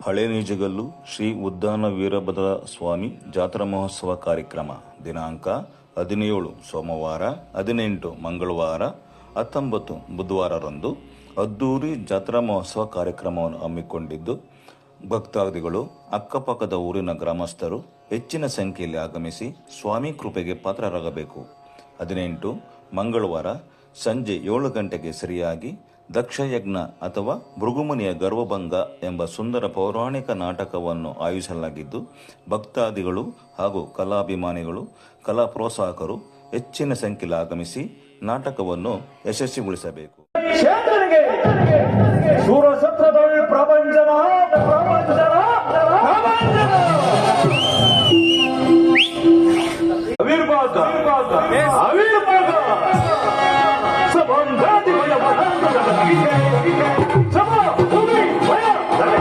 ಹಳೆ ನೀಜಗಲ್ಲು ಶ್ರೀ ಉದ್ದಾನ ವೀರಭದ್ರ ಸ್ವಾಮಿ ಜಾತ್ರಾ ಮಹೋತ್ಸವ ಕಾರ್ಯಕ್ರಮ ದಿನಾಂಕ 17 ಸೋಮವಾರ, 18 ಮಂಗಳವಾರ, 19 ಬುಧವಾರರಂದು ಅದ್ದೂರಿ ಜಾತ್ರಾ ಮಹೋತ್ಸವ ಕಾರ್ಯಕ್ರಮವನ್ನು ಹಮ್ಮಿಕೊಂಡಿದ್ದು, ಭಕ್ತಾದಿಗಳು, ಅಕ್ಕಪಕ್ಕದ ಊರಿನ ಗ್ರಾಮಸ್ಥರು ಹೆಚ್ಚಿನ ಸಂಖ್ಯೆಯಲ್ಲಿ ಆಗಮಿಸಿ ಸ್ವಾಮಿ ಕೃಪೆಗೆ ಪಾತ್ರರಾಗಬೇಕು. 18 ಮಂಗಳವಾರ ಸಂಜೆ 7 ಗಂಟೆಗೆ ಸರಿಯಾಗಿ ದಕ್ಷಯಜ್ಞ ಅಥವಾ ಭೃಗುಮುನಿಯ ಗರ್ವಭಂಗ ಎಂಬ ಸುಂದರ ಪೌರಾಣಿಕ ನಾಟಕವನ್ನು ಆಯೋಜಿಸಲಾಗಿದ್ದು, ಭಕ್ತಾದಿಗಳು ಹಾಗೂ ಕಲಾಭಿಮಾನಿಗಳು, ಕಲಾ ಪ್ರೋತ್ಸಾಹಕರು ಹೆಚ್ಚಿನ ಸಂಖ್ಯೆಯಲ್ಲಿ ಆಗಮಿಸಿ ನಾಟಕವನ್ನು ಯಶಸ್ವಿಗೊಳಿಸಬೇಕು. ಪ್ರಪಂಚ